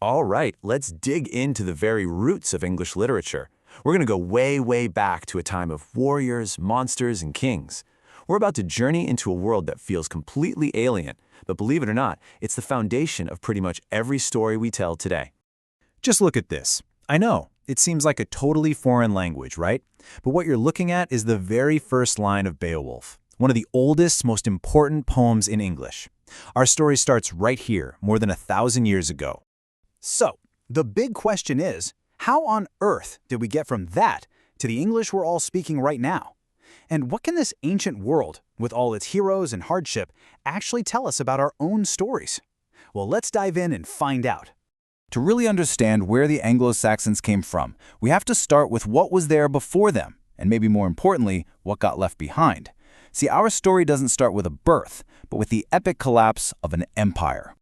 All right, let's dig into the very roots of English literature. We're going to go way, way back to a time of warriors, monsters, and kings. We're about to journey into a world that feels completely alien, but believe it or not, it's the foundation of pretty much every story we tell today. Just look at this. I know, it seems like a totally foreign language, right? But what you're looking at is the very first line of Beowulf, one of the oldest, most important poems in English. Our story starts right here, more than 1,000 years ago. So, the big question is, how on earth did we get from that to the English we're all speaking right now? And what can this ancient world, with all its heroes and hardship, actually tell us about our own stories? Well, let's dive in and find out. To really understand where the Anglo-Saxons came from, we have to start with what was there before them, and maybe more importantly, what got left behind. See, our story doesn't start with a birth, but with the epic collapse of an empire.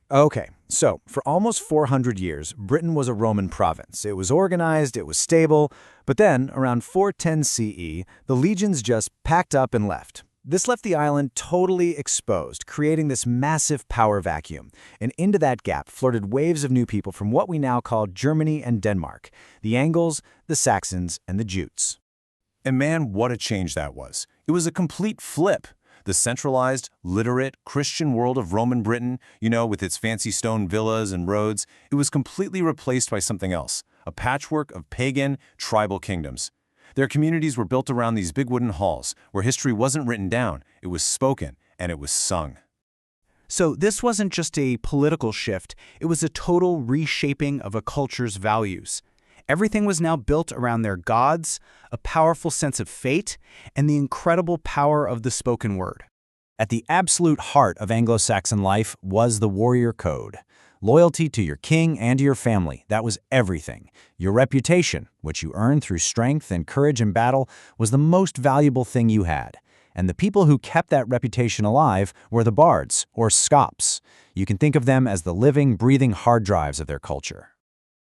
Okay, so for almost 400 years, Britain was a Roman province. It was organized, it was stable, but then, around 410 CE, the legions just packed up and left. This left the island totally exposed, creating this massive power vacuum. And into that gap floated waves of new people from what we now call Germany and Denmark, the Angles, the Saxons, and the Jutes. And man, what a change that was. It was a complete flip. The centralized, literate, Christian world of Roman Britain, with its fancy stone villas and roads, it was completely replaced by something else, a patchwork of pagan, tribal kingdoms. Their communities were built around these big wooden halls, where history wasn't written down, it was spoken, and it was sung. So this wasn't just a political shift, it was a total reshaping of a culture's values. Everything was now built around their gods, a powerful sense of fate, and the incredible power of the spoken word. At the absolute heart of Anglo-Saxon life was the warrior code. Loyalty to your king and to your family, that was everything. Your reputation, which you earned through strength and courage in battle, was the most valuable thing you had. And the people who kept that reputation alive were the bards, or scops. You can think of them as the living, breathing hard drives of their culture.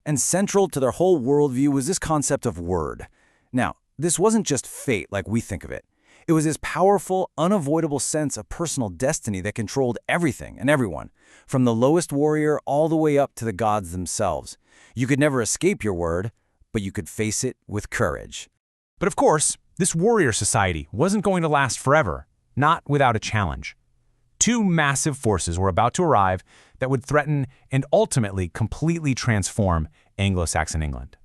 And central to their whole worldview was this concept of word. Now, this wasn't just fate like we think of it. It was this powerful, unavoidable sense of personal destiny that controlled everything and everyone, from the lowest warrior all the way up to the gods themselves. You could never escape your word, but you could face it with courage. But of course, this warrior society wasn't going to last forever, not without a challenge. Two massive forces were about to arrive that would threaten and ultimately completely transform Anglo-Saxon England.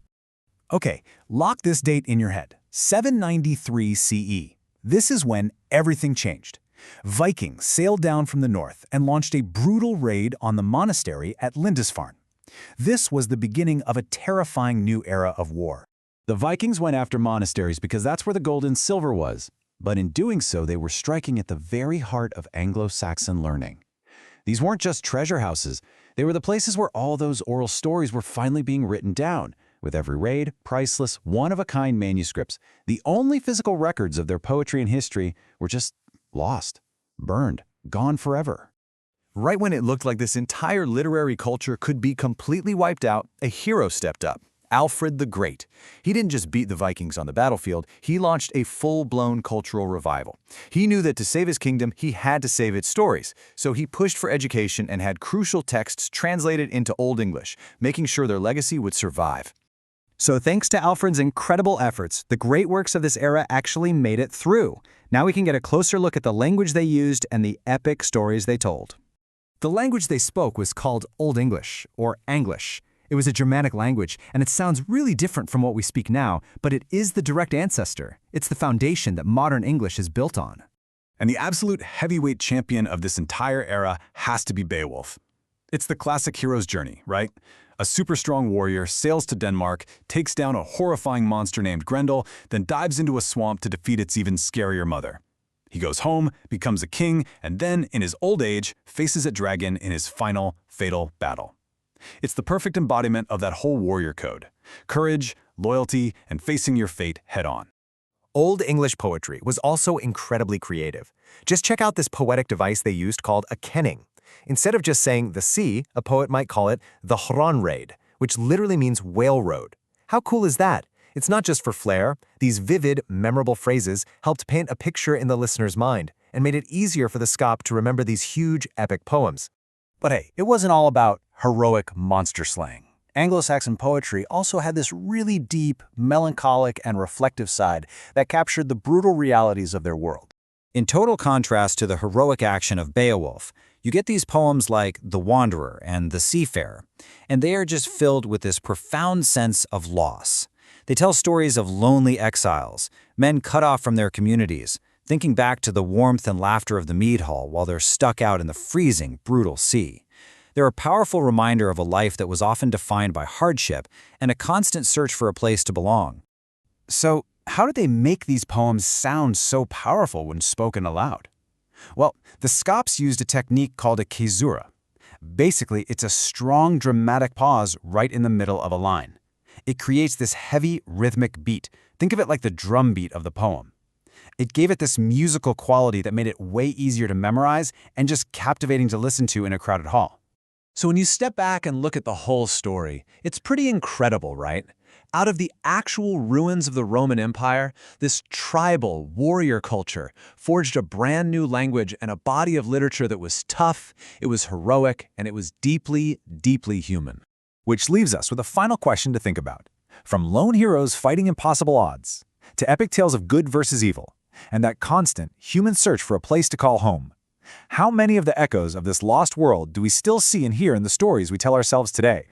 Okay, lock this date in your head, 793 CE. This is when everything changed. Vikings sailed down from the north and launched a brutal raid on the monastery at Lindisfarne. This was the beginning of a terrifying new era of war. The Vikings went after monasteries because that's where the gold and silver was. But in doing so, they were striking at the very heart of Anglo-Saxon learning. These weren't just treasure houses. They were the places where all those oral stories were finally being written down. With every raid, priceless, one-of-a-kind manuscripts. The only physical records of their poetry and history were just lost, burned, gone forever. Right when it looked like this entire literary culture could be completely wiped out, a hero stepped up. Alfred the Great. He didn't just beat the Vikings on the battlefield, he launched a full-blown cultural revival. He knew that to save his kingdom, he had to save its stories, so he pushed for education and had crucial texts translated into Old English, making sure their legacy would survive. So thanks to Alfred's incredible efforts, the great works of this era actually made it through. Now we can get a closer look at the language they used and the epic stories they told. The language they spoke was called Old English, or Anglish. It was a Germanic language, and it sounds really different from what we speak now, but it is the direct ancestor. It's the foundation that modern English is built on. And the absolute heavyweight champion of this entire era has to be Beowulf. It's the classic hero's journey, right? A super strong warrior sails to Denmark, takes down a horrifying monster named Grendel, then dives into a swamp to defeat its even scarier mother. He goes home, becomes a king, and then, in his old age, faces a dragon in his final, fatal battle. It's the perfect embodiment of that whole warrior code. Courage, loyalty, and facing your fate head-on. Old English poetry was also incredibly creative. Just check out this poetic device they used called a kenning. Instead of just saying the sea, a poet might call it the Hronraid, which literally means whale road. How cool is that? It's not just for flair. These vivid, memorable phrases helped paint a picture in the listener's mind and made it easier for the scop to remember these huge, epic poems. But hey, it wasn't all about heroic monster slaying. Anglo-Saxon poetry also had this really deep, melancholic, and reflective side that captured the brutal realities of their world. In total contrast to the heroic action of Beowulf, you get these poems like The Wanderer and The Seafarer, and they are just filled with this profound sense of loss. They tell stories of lonely exiles, men cut off from their communities, thinking back to the warmth and laughter of the mead hall while they're stuck out in the freezing, brutal sea. They're a powerful reminder of a life that was often defined by hardship and a constant search for a place to belong. So, how did they make these poems sound so powerful when spoken aloud? Well, the Scots used a technique called a caesura. Basically, it's a strong dramatic pause right in the middle of a line. It creates this heavy, rhythmic beat. Think of it like the drum beat of the poem. It gave it this musical quality that made it way easier to memorize and just captivating to listen to in a crowded hall. So when you step back and look at the whole story, it's pretty incredible, right? Out of the actual ruins of the Roman Empire, this tribal warrior culture forged a brand new language and a body of literature that was tough, it was heroic, and it was deeply, deeply human. Which leaves us with a final question to think about. From lone heroes fighting impossible odds, to epic tales of good versus evil, and that constant human search for a place to call home. How many of the echoes of this lost world do we still see and hear in the stories we tell ourselves today?